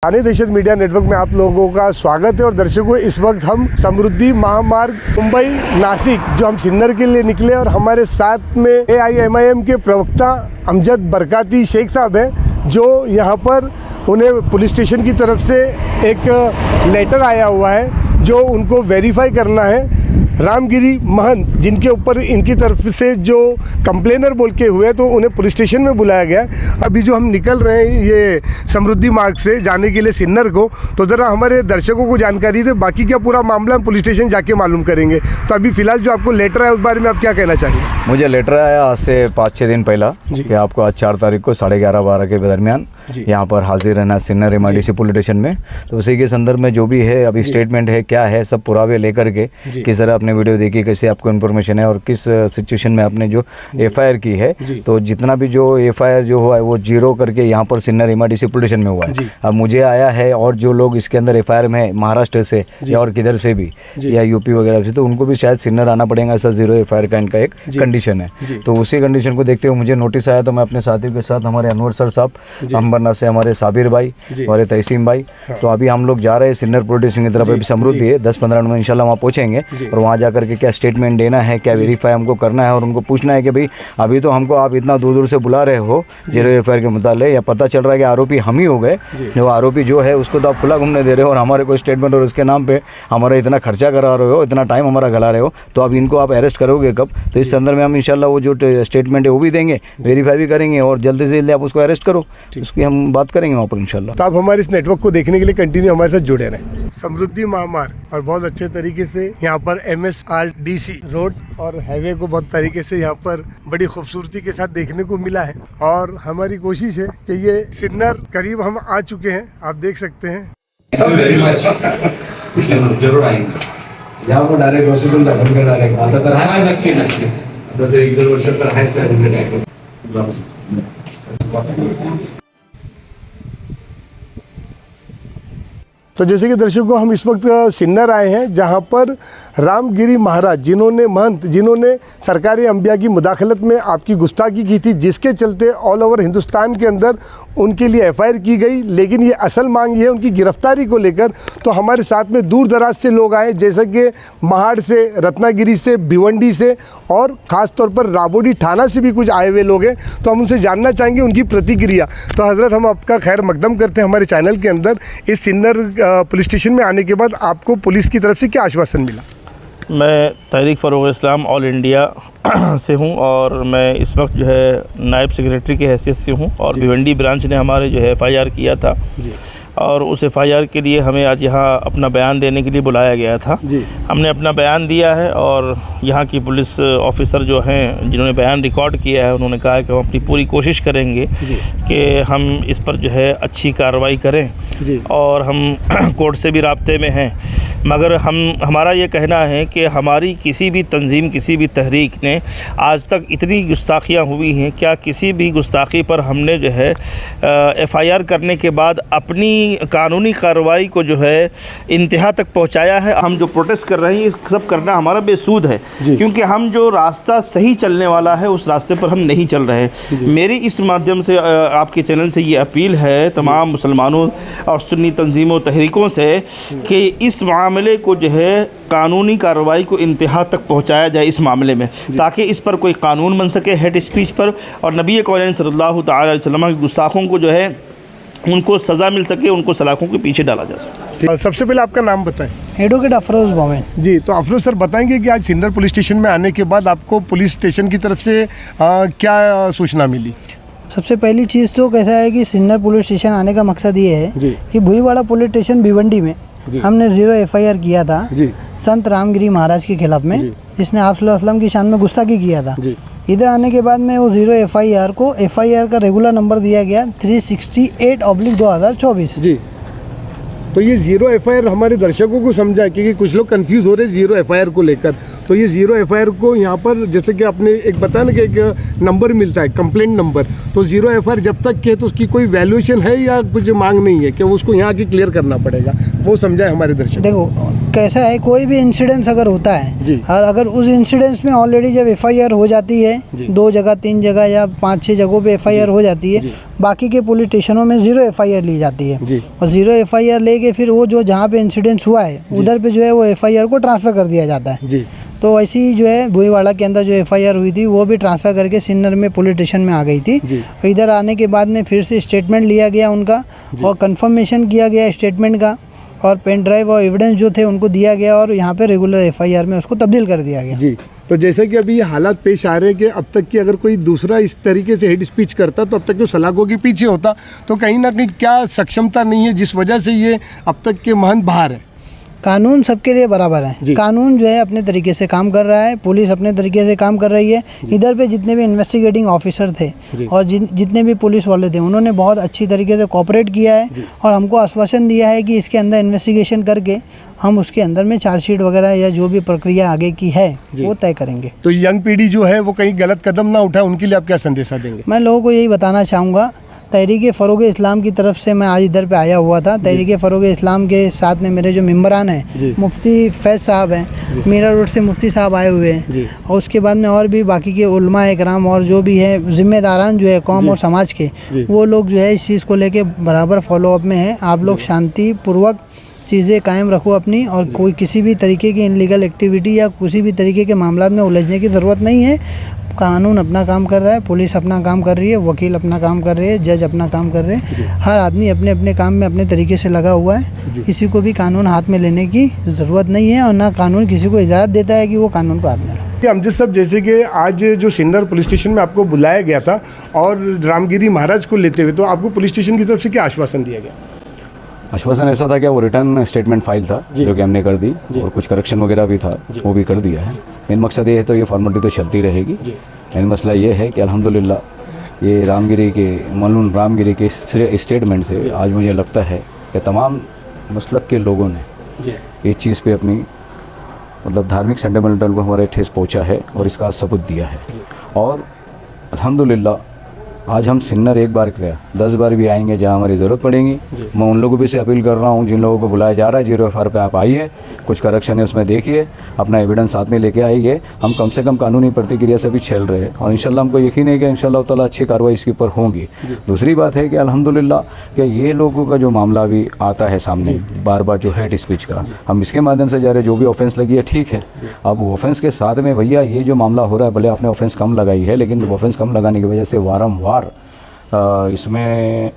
स्थानीय दहशत media network में आप लोगों का स्वागत है। और दर्शकों, इस वक्त हम समृद्धि महामार्ग मुंबई नासिक जो हम सिन्नर के लिए निकले और हमारे साथ में AIMIM के प्रवक्ता अमजद बरकाती शेख साहब हैं, जो यहाँ पर उन्हें पुलिस स्टेशन की तरफ से एक लेटर आया हुआ है जो उनको वेरीफाई करना है। रामगिरी महंत जिनके ऊपर इनकी तरफ से जो कंप्लेनर बोल के हुए तो उन्हें पुलिस स्टेशन में बुलाया गया। अभी जो हम निकल रहे हैं ये समृद्धि मार्ग से जाने के लिए सिन्नर को, तो ज़रा हमारे दर्शकों को जानकारी दे, बाकी क्या पूरा मामला हम पुलिस स्टेशन जाके मालूम करेंगे। तो अभी फ़िलहाल जो आपको लेटर आया उस बारे में आप क्या कहना चाहिए? मुझे लेटर आया आज से 5-6 दिन पहला कि आपको आज 4 तारीख को 11:30-12 के दरमियान यहाँ पर हाजिर रहना सिन्नर MIDC पुलिस स्टेशन में। तो उसी के संदर्भ में जो भी है अभी स्टेटमेंट है क्या है सब पुरावे लेकर के किस तरह आपने वीडियो देखी, कैसे आपको इन्फॉर्मेशन है और किस सिचुएशन में आपने जो FIR की है, तो जितना भी जो FIR जो हुआ है वो 0 करके यहाँ पर सिन्नर MIDC पुलिस स्टेशन में हुआ है। अब मुझे आया है और जो लोग इसके अंदर FIR में महाराष्ट्र से या और किधर से भी या UP वगैरह से, तो उनको भी शायद सिन्नर आना पड़ेगा। ऐसा 0 FIR का इनका एक कंडीशन है। तो उसी कंडीशन को देखते हुए मुझे नोटिस आया, तो मैं अपने साथियों के साथ हमारे अनवर सर साहब, अंबरनाथ से हमारे साबिर भाई, हमारे तहसीम भाई, तो अभी हम लोग जा रहे हैं सिन्नर पुलिस स्टेशन की तरफ। अभी समृद्धि है 10-15 मिनट में इंशाल्लाह वहाँ पहुँचेंगे और वहाँ जाकर के क्या स्टेटमेंट देना है, क्या वेरीफाई हमको करना है और उनको पूछना है कि भाई अभी तो हमको आप इतना दूर दूर से बुला रहे हो 0 FIR के मुताले, या पता चल रहा है कि आरोपी हम ही हो गए, जो आरोपी जो है उसको तो आप खुला घूमने दे रहे हो और हमारे कोई स्टेटमेंट और उसके नाम पे हमारा इतना खर्चा करा रहे हो, इतना टाइम हमारा गला रहे हो, तो अब इनको आप अरेस्ट करोगे कब? तो इस संदर्भ में हम इंशाल्लाह वो जो स्टेटमेंट है वो भी देंगे, वेरीफाई भी करेंगे और जल्दी से जल्दी आप उसको अरेस्ट करो, उसकी हम बात करेंगे वहाँ पर इंशाल्लाह। तो आप हमारे इस नेटवर्क को देखने के लिए कंटिन्यू हमारे साथ जुड़े रहें। समृद्धि महामार्ग और बहुत अच्छे तरीके से यहाँ पर MSRDC रोड और हाईवे को बहुत तरीके से यहाँ पर बड़ी खूबसूरती के साथ देखने को मिला है और हमारी कोशिश है कि ये सिन्नर करीब हम आ चुके हैं, आप देख सकते हैं। जरूर आएंगे यहाँ पर डायरेक्ट पॉसिबल डायरेक्ट आता तर हा नक्की नक्की आता ते 1-2 वर्षात तर आहे सर। तो जैसे कि दर्शकों, हम इस वक्त सिन्नर आए हैं जहां पर रामगिरी महाराज जिन्होंने सरकारी अंबिया की मुदाखलत में आपकी गुस्ताखी की थी, जिसके चलते ऑल ओवर हिंदुस्तान के अंदर उनके लिए FIR की गई। लेकिन ये असल मांग ये है उनकी गिरफ्तारी को लेकर। तो हमारे साथ में दूर दराज से लोग आए, जैसे कि महाड़ से, रत्नागिरी से, भिवंडी से और ख़ास तौर पर राबोडी थाना से भी कुछ आए हुए लोग हैं। तो हम उनसे जानना चाहेंगे उनकी प्रतिक्रिया। तो हज़रत, हम आपका खैर मकदम करते हैं हमारे चैनल के अंदर। इस सिन्नर पुलिस स्टेशन में आने के बाद आपको पुलिस की तरफ से क्या आश्वासन मिला? मैं तहरीक फ़रोग़ इस्लाम ऑल इंडिया से हूं और मैं इस वक्त जो है नायब सेक्रेटरी की हैसियत से हूं और भिवंडी ब्रांच ने हमारे जो है FIR किया था और उस FIR के लिए हमें आज यहाँ अपना बयान देने के लिए बुलाया गया था। हमने अपना बयान दिया है और यहाँ की पुलिस ऑफिसर जो हैं जिन्होंने बयान रिकॉर्ड किया है उन्होंने कहा है कि हम अपनी पूरी कोशिश करेंगे कि हम इस पर जो है अच्छी कार्रवाई करें और हम कोर्ट से भी राब्ते में हैं। मगर हमारा ये कहना है कि हमारी किसी भी तंजीम, किसी भी तहरीक ने आज तक इतनी गुस्ताखियाँ हुई हैं, क्या किसी भी गुस्ताखी पर हमने जो है FIR करने के बाद अपनी कानूनी कार्रवाई को जो है इंतहा तक पहुंचाया है? हम जो प्रोटेस्ट कर रहे हैं ये सब करना हमारा बेसूद है, क्योंकि हम जो रास्ता सही चलने वाला है उस रास्ते पर हम नहीं चल रहे हैं। मेरी इस माध्यम से आपके चैनल से ये अपील है तमाम मुसलमानों और सुन्नी तंजीमों तहरीकों से कि इस मामले को जो है कानूनी कार्रवाई को इंतहा तक पहुंचाया जाए इस मामले में, ताकि इस पर कोई कानून बन सके हेड स्पीच पर और नबी कौन सल्लल्लाहु अलैहि वसल्लम के गुस्ताखों को जो है उनको सज़ा मिल सके, उनको सलाखों के पीछे डाला जा सके। सबसे पहले आपका नाम बताएं। एडवोकेट अफरोज़ मोमिन जी। तो अफरोज़ सर, बताएंगे कि आज सिन्नर पुलिस स्टेशन में आने के बाद आपको पुलिस स्टेशन की तरफ से क्या सूचना मिली? सबसे पहली चीज़ तो कैसा है कि सिन्नर पुलिस स्टेशन आने का मकसद ये है कि भुईवाड़ा पुलिस स्टेशन भिवंडी में हमने 0 FIR किया था संत रामगिरी महाराज के खिलाफ में, जिसने आप सल्लल्लाहु अलैहि वसल्लम की शान में गुस्ताखी किया था। इधर आने के बाद में वो 0 FIR को FIR का रेगुलर नंबर दिया गया 368/2024 जी। तो ये 0 FIR हमारे दर्शकों को समझा है, क्योंकि कुछ लोग कंफ्यूज हो रहे हैं 0 FIR को लेकर। तो ये 0 FIR को यहाँ पर जैसे कि आपने एक बताया ना कि एक नंबर मिलता है, कंप्लेंट नंबर, तो 0 FIR जब तक के तो उसकी कोई वैल्यूएशन है या कुछ मांग नहीं है कि उसको यहाँ की क्लियर करना पड़ेगा, वो समझाए हमारे दर्शक। देखो, कैसा है, कोई भी इंसिडेंस अगर होता है जी। और अगर उस इंसिडेंस में ऑलरेडी जब एफआईआर हो जाती है, 2 जगह 3 जगह या 5-6 जगहों पे एफआईआर हो जाती है, बाकी के पुलिस स्टेशनों में 0 एफआईआर ली जाती है जी। और 0 एफआईआर लेके फिर वो जो जहाँ पे इंसिडेंस हुआ है उधर पे जो है वो एफआईआर को ट्रांसफ़र कर दिया जाता है। जी। तो ऐसी ही जो है भुईवाड़ा के अंदर जो एफआईआर हुई थी वो भी ट्रांसफ़र करके सिन्नर में पुलिस स्टेशन में आ गई थी। इधर आने के बाद में फिर से स्टेटमेंट लिया गया उनका और कंफर्मेशन किया गया स्टेटमेंट का, और पेन ड्राइव और एविडेंस जो थे उनको दिया गया और यहाँ पे रेगुलर एफआईआर में उसको तब्दील कर दिया गया। जी। तो जैसे कि अभी ये हालात पेश आ रहे हैं कि अब तक की अगर कोई दूसरा इस तरीके से हेड स्पीच करता तो अब तक जो सलाखों के पीछे होता, तो कहीं ना कहीं क्या सक्षमता नहीं है जिस वजह से ये अब तक के महंत बाहर है। कानून सबके लिए बराबर है। कानून जो है अपने तरीके से काम कर रहा है, पुलिस अपने तरीके से काम कर रही है। इधर पे जितने भी इन्वेस्टिगेटिंग ऑफिसर थे और जितने भी पुलिस वाले थे उन्होंने बहुत अच्छी तरीके से कोऑपरेट किया है और हमको आश्वासन दिया है कि इसके अंदर इन्वेस्टिगेशन करके हम उसके अंदर में चार्जशीट वगैरह या जो भी प्रक्रिया आगे की है वो तय करेंगे। तो यंग पीढ़ी जो है वो कहीं गलत कदम ना उठाए, उनके लिए आप क्या संदेशा देंगे? मैं लोगों को यही बताना चाहूँगा, तहरीक फ़रोग़ इस्लाम की तरफ से मैं आज इधर पे आया हुआ था। तहरीक फ़रोग़ इस्लाम के साथ में मेरे जो मेंबरान हैं, मुफ्ती फैज़ साहब हैं, मीरा रोड से मुफ्ती साहब आए हुए हैं, और उसके बाद में और भी बाकी के उलमा इकराम और जो भी है ज़िम्मेदारान जो है कौम और समाज के, वो लोग जो है इस चीज़ को लेके बराबर फॉलोअप में हैं। आप लोग शांतिपूर्वक चीज़ें कायम रखो अपनी, और कोई किसी भी तरीके की इनलीगल एक्टिविटी या किसी भी तरीके के मामला में उलझने की ज़रूरत नहीं है। कानून अपना काम कर रहा है, पुलिस अपना काम कर रही है, वकील अपना काम कर रहे हैं, जज अपना काम कर रहे हैं। हर आदमी अपने अपने काम में अपने तरीके से लगा हुआ है। किसी को भी कानून हाथ में लेने की ज़रूरत नहीं है और ना कानून किसी को इजाज़त देता है कि वो कानून को हाथ में ले। कि अमजद साहब, जैसे कि आज जो सिन्नर पुलिस स्टेशन में आपको बुलाया गया था और रामगिरी महाराज को लेते हुए, तो आपको पुलिस स्टेशन की तरफ से क्या आश्वासन दिया गया? आश्वासन ऐसा था कि वो रिटर्न स्टेटमेंट फाइल था जो कि हमने कर दी और कुछ करेक्शन वगैरह भी था वो भी कर दिया है। मेन मकसद ये है तो ये फॉर्मेलिटी तो चलती रहेगी। मेन मसला ये है कि अल्हम्दुलिल्लाह ये रामगिरी के मौलून रामगिरी के स्टेटमेंट से आज मुझे लगता है कि तमाम मसलक के लोगों ने इस चीज़ पे अपनी मतलब धार्मिक सेंटिमेंटल को हमारे ठेस पहुंचा है और इसका सबूत दिया है। और अल्हम्दुलिल्लाह आज हम सिन्नर एक बार क्या 10 बार भी आएंगे जहाँ हमारी ज़रूरत पड़ेगी। मैं उन लोगों भी से अपील कर रहा हूँ जिन लोगों को बुलाया जा रहा है 0 एफआईआर पे आप आइए, कुछ करेक्शन है उसमें देखिए, अपना एविडेंस साथ में लेके आइए। हम कम से कम कानूनी प्रतिक्रिया से भी चल रहे हैं और इंशाल्लाह हमको यकीन है कि इंशाल्लाह ताला अच्छी कार्रवाई इसके ऊपर होगी। दूसरी बात है कि अल्हम्दुलिल्लाह कि ये लोगों का जो मामला भी आता है सामने बार बार जो हेड स्पीच का, हम इसके माध्यम से जा रहे हैं। जो भी ऑफेंस लगी है ठीक है, अब ऑफेंस के साथ में भैया ये जो मामला हो रहा है, भले आपने ऑफेंस कम लगाई है लेकिन ऑफेंस कम लगाने की वजह से वारंवार इसमें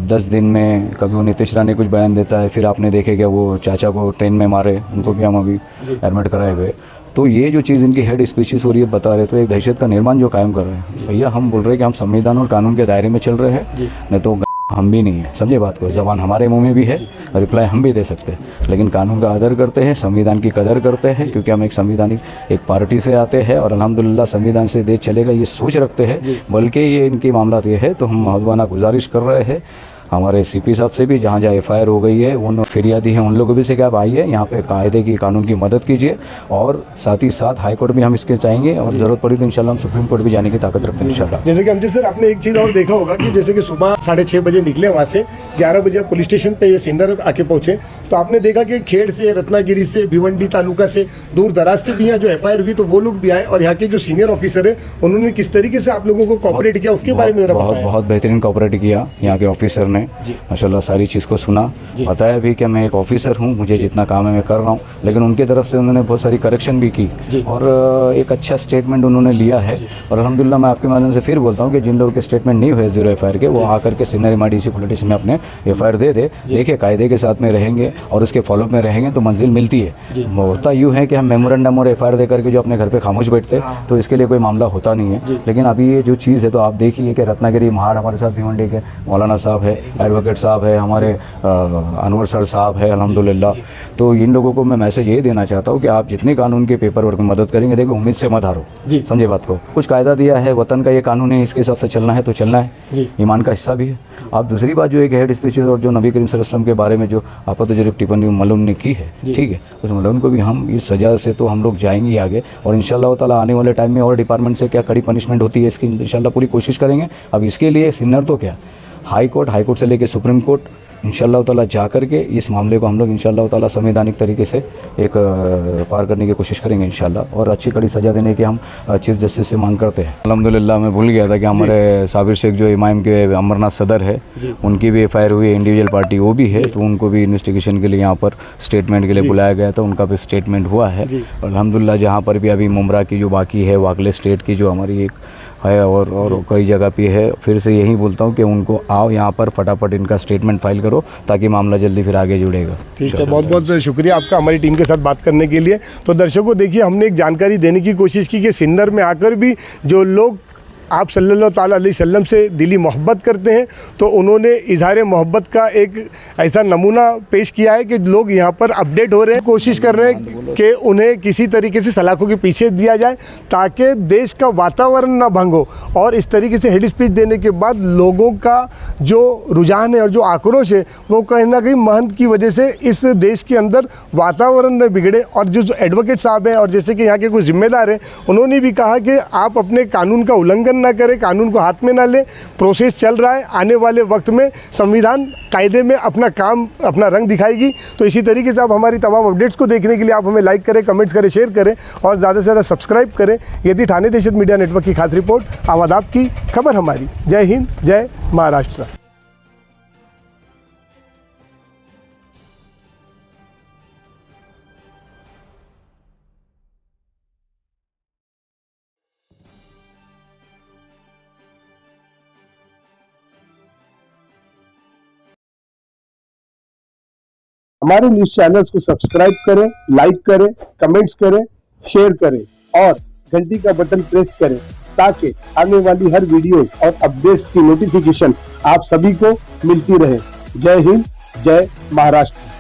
10 दिन में कभी वो नीतीश रानी कुछ बयान देता है, फिर आपने देखे क्या वो चाचा को ट्रेन में मारे, उनको भी हम अभी एडमिट कराए हुए। तो ये जो चीज़ इनकी हेड स्पीचेस हो रही है बता रहे, तो एक दहशत का निर्माण जो कायम कर रहे हैं। भैया हम बोल रहे हैं कि हम संविधान और कानून के दायरे में चल रहे हैं, नहीं तो हम भी नहीं है, समझे बात को। ज़बान हमारे मुंह में भी है, रिप्लाई हम भी दे सकते हैं, लेकिन कानून का आदर करते हैं, संविधान की कदर करते हैं, क्योंकि हम एक संविधानिक एक पार्टी से आते हैं और अल्हम्दुलिल्लाह संविधान से देश चलेगा ये सोच रखते हैं। बल्कि ये इनकी मामला ये है तो हम महदबाना गुजारिश कर रहे हैं हमारे सीपी साहब से भी, जहाँ जहाँ एफआईआर हो गई है उन फिरियादी हैं उन लोगों भी से कि आप आइए यहाँ पे कायदे की कानून की मदद कीजिए। और साथ ही साथ हाई कोर्ट भी हम इसके चाहेंगे और ज़रूरत पड़ी तो इंशाल्लाह हम सुप्रीम कोर्ट भी जाने की ताकत रखते हैं इंशाल्लाह। जैसे कि अमजद सर, आपने एक चीज़ और देखा होगा कि जैसे कि सुबह 6:30 बजे निकले वहाँ से, 11 बजे पुलिस स्टेशन पे ये सिन्नर आके पहुँचे, तो आपने देखा कि खेड़ से, रत्नागिरी से, भिवंडी तालुका से, दूर दराज से भी यहाँ जो एफआईआर हुई तो वो लोग भी आए और यहाँ के जो सीनियर ऑफिसर है उन्होंने किस तरीके से आप लोगों को कोऑपरेट किया उसके बारे में बहुत बेहतरीन कोऑपरेट किया यहाँ के ऑफिसर ने माशाल्लाह। सारी चीज़ को सुना, बताया भी कि मैं एक ऑफिसर हूँ, मुझे जितना काम है मैं कर रहा हूँ, लेकिन उनकी तरफ से उन्होंने बहुत सारी करेक्शन भी की और एक अच्छा स्टेटमेंट उन्होंने लिया है। और अल्हम्दुलिल्लाह मैं आपके माध्यम से फिर बोलता हूँ कि जिन लोगों के स्टेटमेंट नहीं हुए 0 एफआईआर के, वो आकर के सिन्नर MIDC पुलिस स्टेशन में अपने एफआईआर दे दे। देखिए कायदे के साथ में रहेंगे और उसके फॉलोअप में रहेंगे तो मंजिल मिलती है। होता यूँ है कि हम मेमोरेंडम और एफआईआर दे करके जो अपने घर पर खामोश बैठते तो इसके लिए कोई मामला होता नहीं है। लेकिन अभी ये जो चीज़ है तो आप देखिए कि रत्नागिरी महाड़ हमारे साथ भिवंडी के मौलाना साहब है, एडवोकेट साहब है, हमारे अनवर सर साहब है अल्हम्दुलिल्लाह। तो इन लोगों को मैं मैसेज ये देना चाहता हूँ कि आप जितनी कानून के पेपर वर्क में मदद करेंगे, देखो उम्मीद से मत हारो, समझे बात को। कुछ कायदा दिया है, वतन का ये कानून है, इसके हिसाब से चलना है तो चलना है, ईमान का हिस्सा भी है। आप दूसरी बात जो एक हेड स्पीच और जो नबी करीम सल्लल्लाहु अलैहि वसल्लम के बारे में जो आपत्तिजनक टिप्पणी मलून ने की है, ठीक है, उस मलून को भी हम इस सज़ा से तो हम लोग जाएंगे आगे और इंशाल्लाह ताला आने वाले टाइम में और डिपार्टमेंट से क्या कड़ी पनिशमेंट होती है इसकी इंशाल्लाह पूरी कोशिश करेंगे। अब इसके लिए सिन्नर तो क्या हाई कोर्ट से लेकर सुप्रीम कोर्ट इंशाल्लाह ताला जा करके इस मामले को हम लोग इंशाल्लाह ताला संवैधानिक तरीके से एक पार करने की कोशिश करेंगे इंशाल्लाह, और अच्छी कड़ी सज़ा देने की हम चीफ जस्टिस से मांग करते हैं। अल्हम्दुलिल्लाह मैं भूल गया था कि हमारे साबिर शेख जो इमाम के अमरनाथ सदर है, उनकी भी FIR हुई है, इंडिविजुअल पार्टी वो भी है, तो उनको भी इन्वेस्टिगेशन के लिए यहाँ पर स्टेटमेंट के लिए बुलाया गया था, उनका भी स्टेटमेंट हुआ है। अल्हम्दुलिल्लाह जहाँ पर भी अभी मुमरा की जो बाकी है, वाकले स्टेट की जो हमारी एक है और कई जगह पे है, फिर से यही बोलता हूँ कि उनको आओ यहाँ पर फटाफट इनका स्टेटमेंट फाइल करो ताकि मामला जल्दी फिर आगे जुड़ेगा। ठीक है, बहुत बहुत शुक्रिया आपका हमारी टीम के साथ बात करने के लिए। तो दर्शकों देखिए, हमने एक जानकारी देने की कोशिश की कि सिन्नर में आकर भी जो लोग आप सल्लल्लाहु ताला अलैहि वसल्लम से दिली मोहब्बत करते हैं, तो उन्होंने इजहार मोहब्बत का एक ऐसा नमूना पेश किया है कि लोग यहाँ पर अपडेट हो रहे हैं, कोशिश कर रहे हैं कि उन्हें किसी तरीके से सलाखों के पीछे दिया जाए ताकि देश का वातावरण ना भंग हो। और इस तरीके से हेड स्पीच देने के बाद लोगों का जो रुझान है और जो आक्रोश है वो कहीं ना कहीं महंत की वजह से इस देश के अंदर वातावरण न बिगड़े। और जो एडवोकेट साहब हैं और जैसे कि यहाँ के कुछ जिम्मेदार हैं, उन्होंने भी कहा कि आप अपने कानून का उल्लंघन ना करें, कानून को हाथ में ना लें, प्रोसेस चल रहा है, आने वाले वक्त में संविधान कायदे में अपना काम अपना रंग दिखाएगी। तो इसी तरीके से आप हमारी तमाम अपडेट्स को देखने के लिए आप हमें लाइक करें, कमेंट्स करें, शेयर करें और ज़्यादा से ज़्यादा सब्सक्राइब करें। ये थी ठाणे दहशत मीडिया नेटवर्क की खास रिपोर्ट। आवाज़ आपकी, खबर हमारी। जय हिंद, जय महाराष्ट्र। हमारे न्यूज़ चैनल्स को सब्सक्राइब करें, लाइक करें, कमेंट्स करें, शेयर करें और घंटी का बटन प्रेस करें ताकि आने वाली हर वीडियो और अपडेट्स की नोटिफिकेशन आप सभी को मिलती रहे। जय हिंद, जय महाराष्ट्र।